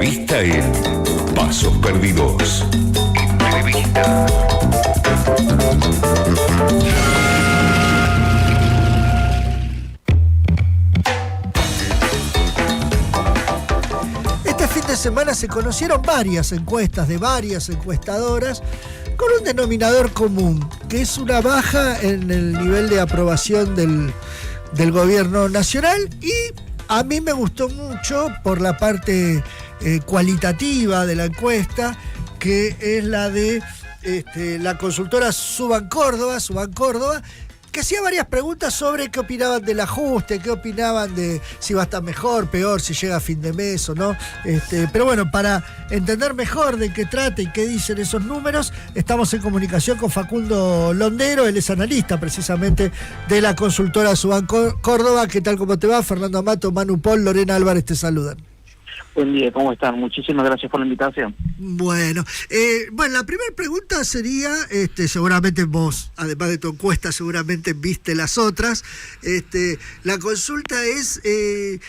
Entrevista en Pasos Perdidos. Entrevista. Este fin de semana se conocieron varias encuestas de varias encuestadoras con un denominador común, que es una baja en el nivel de aprobación del gobierno nacional, y a mí me gustó mucho por la parte cualitativa de la encuesta, que es la de la consultora Suban Córdoba, que hacía varias preguntas sobre qué opinaban del ajuste, qué opinaban de si va a estar mejor, peor, si llega a fin de mes o no. Pero bueno, para entender mejor de qué trata y qué dicen esos números, estamos en comunicación con Facundo Londero. Él es analista precisamente de la consultora Suban Córdoba. ¿Qué tal, cómo te va? Fernando Amato, Manu Pol, Lorena Álvarez te saludan. Buen día, ¿cómo están? Muchísimas gracias por la invitación. Bueno, la primera pregunta sería, seguramente vos, además de tu encuesta, seguramente viste las otras. La consulta es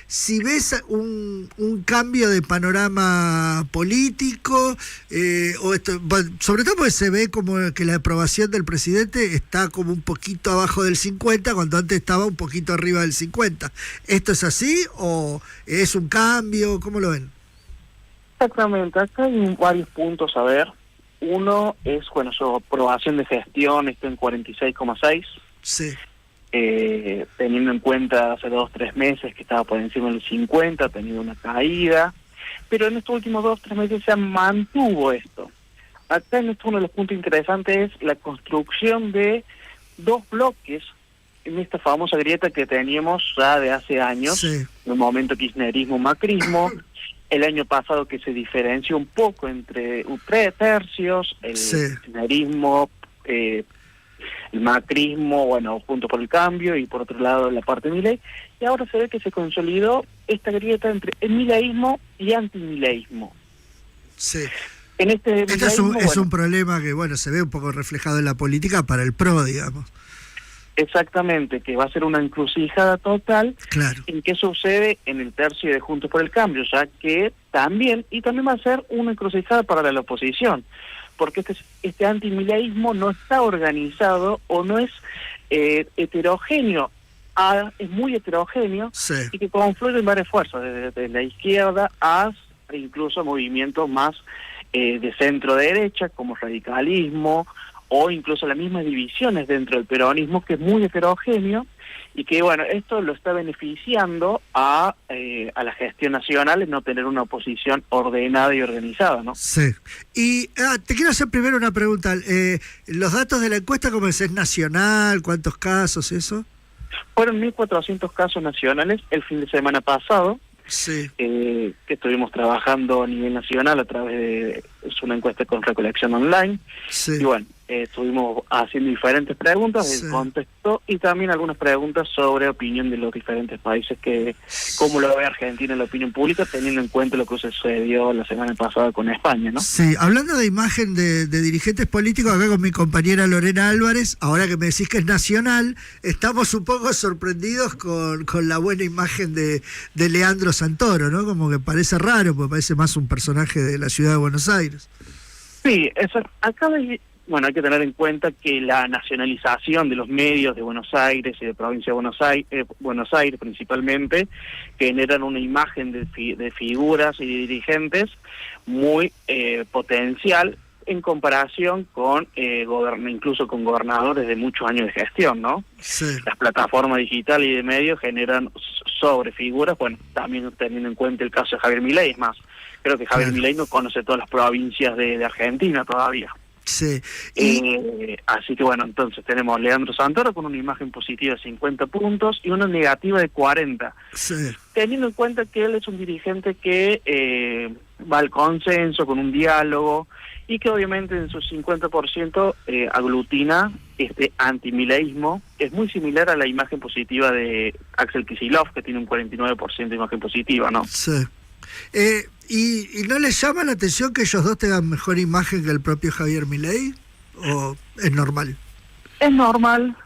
si ves un cambio de panorama político, sobre todo porque se ve como que la aprobación del presidente está como un poquito abajo del 50, cuando antes estaba un poquito arriba del 50. ¿Esto es así o es un cambio? ¿Cómo lo ven? Exactamente, acá hay varios puntos a ver. Uno es, su aprobación de gestión está en 46,6. Sí. Teniendo en cuenta hace 2-3 meses que estaba por encima del 50, ha tenido una caída, pero en estos últimos 2-3 meses se mantuvo esto. Acá uno de los puntos interesantes es la construcción de dos bloques en esta famosa grieta que teníamos ya de hace años, sí, en un momento kirchnerismo-macrismo. El año pasado que se diferenció un poco entre tercios, el kirchnerismo, el macrismo, Juntos por el Cambio, y por otro lado la parte de Milei, y ahora se ve que se consolidó esta grieta entre el mileísmo y antimileísmo. Sí. En este es un problema que, se ve un poco reflejado en la política para el PRO, digamos. Exactamente, que va a ser una encrucijada total. Claro. En qué sucede en el tercio de Juntos por el Cambio, ya que también va a ser una encrucijada para la oposición, porque este antimileísmo no está organizado o no es heterogéneo, es muy heterogéneo, sí, y que confluyen varias fuerzas, desde la izquierda hasta incluso movimientos más de centro-derecha, como radicalismo, o incluso las mismas divisiones dentro del peronismo, que es muy heterogéneo, y que esto lo está beneficiando a la gestión nacional en no tener una oposición ordenada y organizada, ¿no? Sí. Y te quiero hacer primero una pregunta. Los datos de la encuesta, ¿cómo es nacional? ¿Cuántos casos, eso? Fueron 1.400 casos nacionales el fin de semana pasado. Sí. Que estuvimos trabajando a nivel nacional a través de una encuesta con recolección online. Sí. Y estuvimos haciendo diferentes preguntas del contexto y también algunas preguntas sobre opinión de los diferentes países, cómo lo ve Argentina en la opinión pública, teniendo en cuenta lo que sucedió la semana pasada con España, ¿no? Sí, hablando de imagen de dirigentes políticos, acá con mi compañera Lorena Álvarez, ahora que me decís que es nacional, estamos un poco sorprendidos con la buena imagen de Leandro Santoro, ¿no? Como que parece raro, porque parece más un personaje de la ciudad de Buenos Aires. Sí, acá hay que tener en cuenta que la nacionalización de los medios de Buenos Aires y de provincia de Buenos Aires principalmente, generan una imagen de figuras y de dirigentes muy potencial en comparación con incluso con gobernadores de muchos años de gestión, ¿no? Sí. Las plataformas digitales y de medios generan sobre figuras, también teniendo en cuenta el caso de Javier Milei. Es más, creo que Javier Milei no conoce todas las provincias de Argentina todavía. Sí. Así que entonces tenemos a Leandro Santoro con una imagen positiva de 50 puntos y una negativa de 40. Sí. Teniendo en cuenta que él es un dirigente que va al consenso, con un diálogo, y que obviamente en su 50% aglutina este antimileísmo, que es muy similar a la imagen positiva de Axel Kicillof, que tiene un 49% de imagen positiva, ¿no? Sí. ¿Y no les llama la atención que ellos dos tengan mejor imagen que el propio Javier Milei? ¿O es normal? Es normal.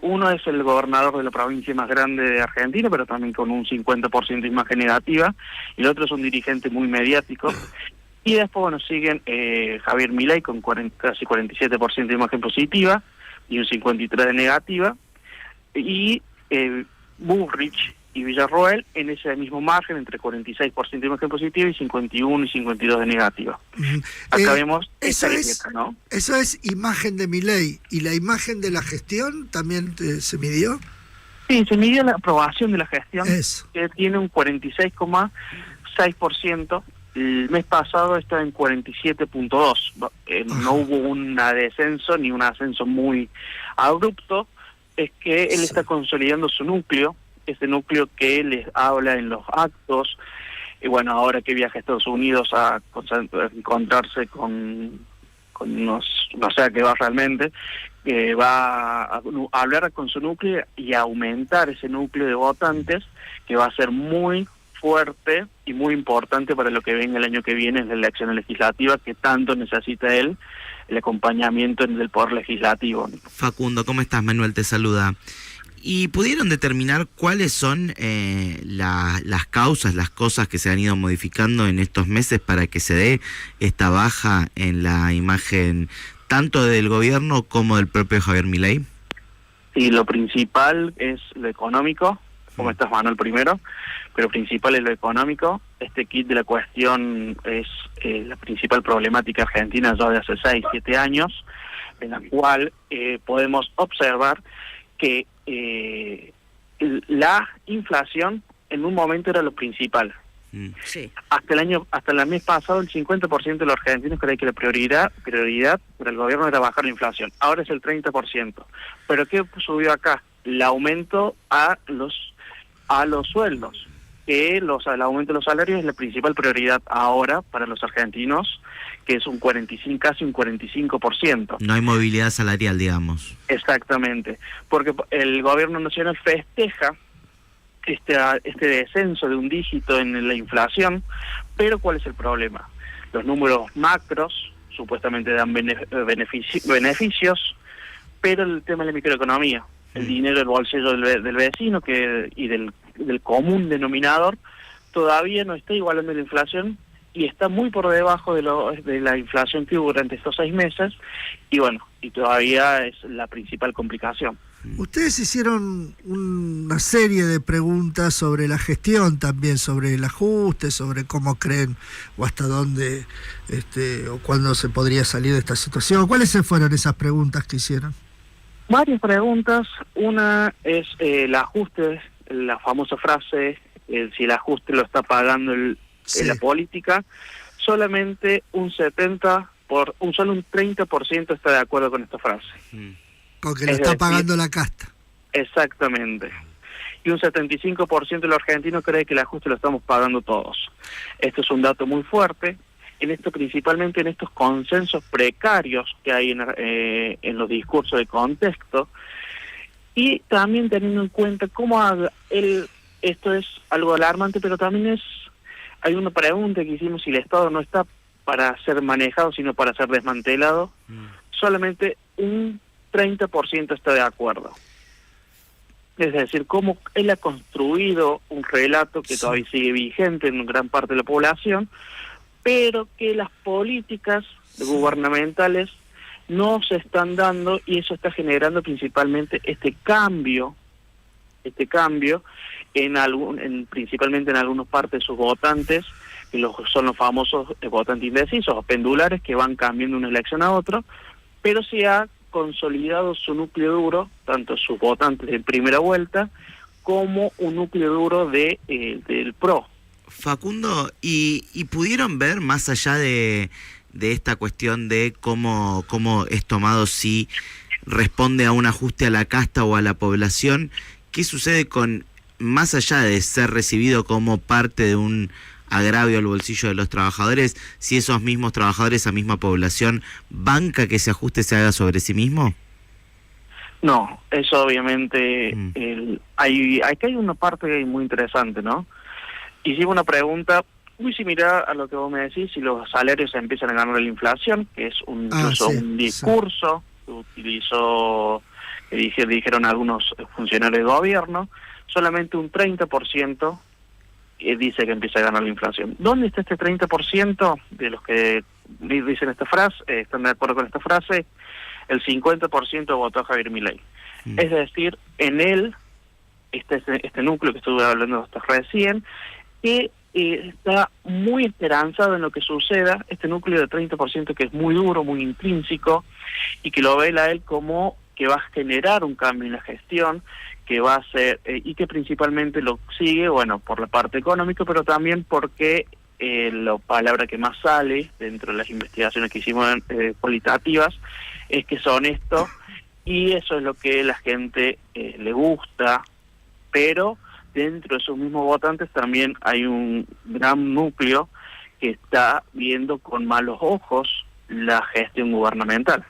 Uno es el gobernador de la provincia más grande de Argentina, pero también con un 50% de imagen negativa, y el otro es un dirigente muy mediático. Y después, bueno, siguen Javier Milei con casi 47% de imagen positiva y un 53% de negativa, y Bullrich y Villarroel en ese mismo margen, entre 46% de imagen positiva y 51 y 52 de negativa. Acá vemos esa grieta, ¿no? Eso es imagen de Milei. ¿Y la imagen de la gestión también se midió? Sí, se midió la aprobación de la gestión, Eso. que tiene un 46,6%. El mes pasado estaba en 47,2%. No hubo un descenso ni un ascenso muy abrupto. Es que él está consolidando su núcleo, ese núcleo que les habla en los actos, y bueno, ahora que viaja a Estados Unidos a encontrarse con no sé a qué va realmente, va a hablar con su núcleo y a aumentar ese núcleo de votantes, que va a ser muy fuerte y muy importante para lo que venga el año que viene en la elección legislativa, que tanto necesita él, el acompañamiento del poder legislativo. Facundo, ¿cómo estás? Manuel te saluda. ¿Y pudieron determinar cuáles son las causas, las cosas que se han ido modificando en estos meses para que se dé esta baja en la imagen tanto del gobierno como del propio Javier Milei? Sí, lo principal es lo económico, como estás, Manuel, primero, pero principal es lo económico. Este kit de la cuestión es la principal problemática argentina ya de hace 6, 7 años, en la cual podemos observar que la inflación en un momento era lo principal. Sí. Hasta el mes pasado, el 50% de los argentinos creía que la prioridad para el gobierno era bajar la inflación. Ahora es el 30%. ¿Pero qué subió acá? El aumento a los sueldos. Que el aumento de los salarios es la principal prioridad ahora para los argentinos, que es casi un 45%. No hay movilidad salarial, digamos. Exactamente, porque el gobierno nacional festeja este descenso de un dígito en la inflación, pero ¿cuál es el problema? Los números macros supuestamente dan beneficios, pero el tema de la microeconomía, el dinero del bolsillo del vecino y del común denominador, todavía no está igualando la inflación y está muy por debajo de la inflación que hubo durante estos 6 meses, y bueno, y todavía es la principal complicación. Ustedes hicieron una serie de preguntas sobre la gestión también, sobre el ajuste, sobre cómo creen o hasta dónde o cuándo se podría salir de esta situación. ¿Cuáles fueron esas preguntas que hicieron? Varias preguntas. Una es el ajuste, la famosa frase, si el ajuste lo está pagando la política. Solamente un 30% está de acuerdo con esta frase. Con que lo está pagando la casta. Exactamente. Y un 75% de los argentinos cree que el ajuste lo estamos pagando todos. Esto es un dato muy fuerte. Principalmente en estos consensos precarios que hay en los discursos de contexto, y también teniendo en cuenta esto es algo alarmante, pero también hay una pregunta que hicimos: si el Estado no está para ser manejado, sino para ser desmantelado. Solamente un 30% está de acuerdo. Es decir, cómo él ha construido un relato que todavía sigue vigente en gran parte de la población, pero que las políticas gubernamentales no se están dando, y eso está generando principalmente este cambio principalmente en algunas partes de sus votantes, que son los famosos votantes indecisos o pendulares, que van cambiando de una elección a otra, pero se ha consolidado su núcleo duro, tanto sus votantes de primera vuelta como un núcleo duro del PRO. Facundo, ¿y pudieron ver más allá de esta cuestión de cómo es tomado, si responde a un ajuste a la casta o a la población? ¿Qué sucede más allá de ser recibido como parte de un agravio al bolsillo de los trabajadores, si esos mismos trabajadores, esa misma población, banca que ese ajuste se haga sobre sí mismo? No, eso obviamente, hay una parte muy interesante, ¿no? Hicimos una pregunta muy similar a lo que vos me decís: si los salarios empiezan a ganar la inflación, que es incluso un discurso que que dijeron algunos funcionarios de gobierno, solamente un 30% dice que empieza a ganar la inflación. ¿Dónde está este 30% de los que dicen esta frase, están de acuerdo con esta frase? El 50% votó a Javier Milei. Es decir, en él, este núcleo que estuve hablando hasta recién, que está muy esperanzado en lo que suceda, este núcleo de 30% que es muy duro, muy intrínseco, y que lo ve a él como que va a generar un cambio en la gestión, que va a ser, y que principalmente lo sigue, bueno, por la parte económica, pero también porque la palabra que más sale dentro de las investigaciones que hicimos cualitativas es que es honesto, y eso es lo que la gente le gusta, pero dentro de esos mismos votantes también hay un gran núcleo que está viendo con malos ojos la gestión gubernamental.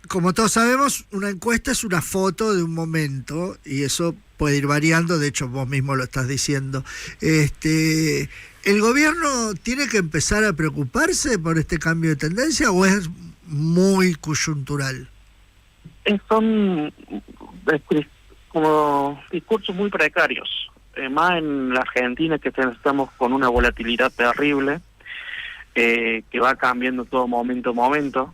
Como todos sabemos, una encuesta es una foto de un momento y eso puede ir variando, de hecho vos mismo lo estás diciendo. ¿El gobierno tiene que empezar a preocuparse por este cambio de tendencia o es muy coyuntural? Son como discursos muy precarios, más en la Argentina, que estamos con una volatilidad terrible, que va cambiando todo momento a momento.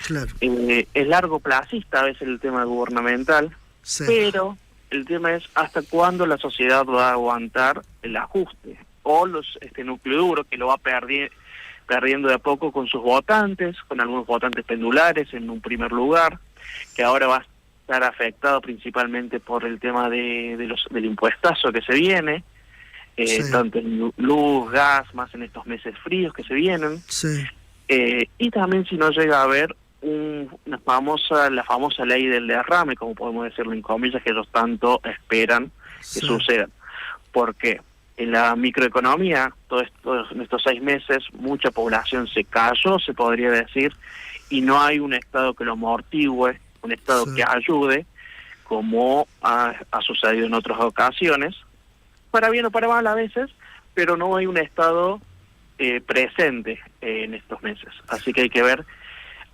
Claro. Es largo plazista a veces el tema gubernamental, sí, pero el tema es hasta cuándo la sociedad va a aguantar el ajuste, o este núcleo duro que lo va perdiendo de a poco con sus votantes, con algunos votantes pendulares en un primer lugar, que ahora va a estar afectado principalmente por el tema del impuestazo que se viene, sí, tanto en luz, gas, más en estos meses fríos que se vienen, sí. Y también si no llega a haber la famosa ley del derrame, como podemos decirlo en comillas, que ellos tanto esperan que suceda. Porque en la microeconomía, en estos 6 meses, mucha población se cayó, se podría decir, y no hay un Estado que lo amortigüe, un Estado que ayude, como ha sucedido en otras ocasiones, para bien o para mal a veces, pero no hay un Estado presente en estos meses. Así que hay que ver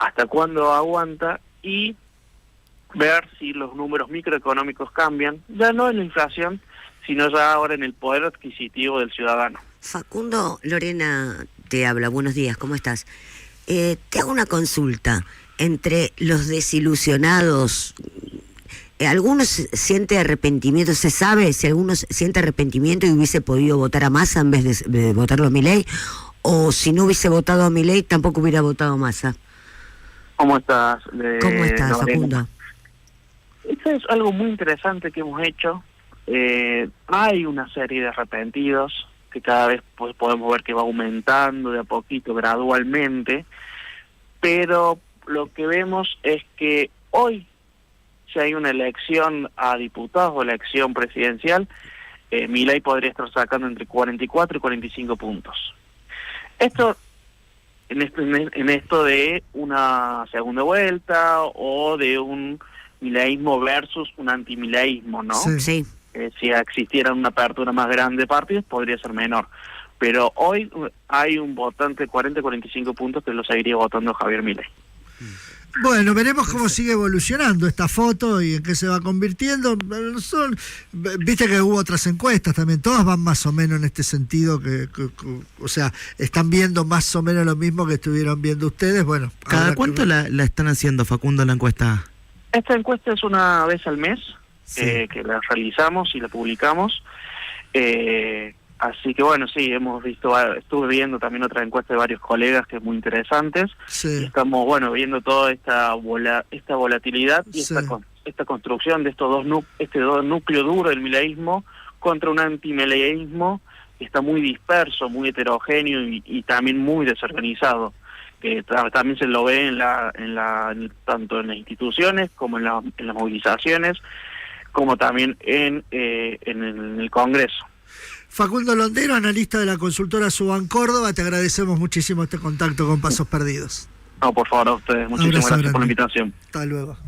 hasta cuándo aguanta y ver si los números microeconómicos cambian, ya no en la inflación, sino ya ahora en el poder adquisitivo del ciudadano. Facundo, Lorena te habla, buenos días, ¿cómo estás? Te hago una consulta. Entre los desilusionados, ¿algunos sienten arrepentimiento? ¿Se sabe si algunos sienten arrepentimiento y hubiese podido votar a Massa en vez de votarlo a Milei? ¿O si no hubiese votado a Milei, tampoco hubiera votado a Massa? ¿Cómo estás? ¿Cómo estás, Facundo? Esto es algo muy interesante que hemos hecho. Hay una serie de arrepentidos que cada vez pues podemos ver que va aumentando de a poquito, gradualmente, pero lo que vemos es que hoy, si hay una elección a diputados o elección presidencial, Milei podría estar sacando entre 44 y 45 puntos. Esto en esto de una segunda vuelta o de un mileísmo versus un antimileísmo, ¿no? Sí. Si existiera una apertura más grande de partidos, podría ser menor. Pero hoy hay un votante de 40-45 puntos que lo seguiría votando Javier Milei. Bueno, veremos cómo sigue evolucionando esta foto y en qué se va convirtiendo. Viste que hubo otras encuestas también, todas van más o menos en este sentido, o sea, están viendo más o menos lo mismo que estuvieron viendo ustedes. Bueno, ¿cada cuánto la están haciendo, Facundo, la encuesta? Esta encuesta es una vez al mes, sí, que la realizamos y la publicamos. Así que bueno, sí, estuve viendo también otra encuesta de varios colegas que es muy interesantes. Sí. Y estamos, bueno, viendo toda esta volatilidad y sí, esta construcción de estos dos núcleo duro del mileísmo contra un antimileísmo que está muy disperso, muy heterogéneo y también muy desorganizado, que también se lo ve tanto en las instituciones como en las movilizaciones, como también en el Congreso. Facundo Londero, analista de la consultora Suban Córdoba, te agradecemos muchísimo este contacto con Pasos Perdidos. No, por favor, a ustedes. Muchísimas gracias por la invitación. Hasta luego.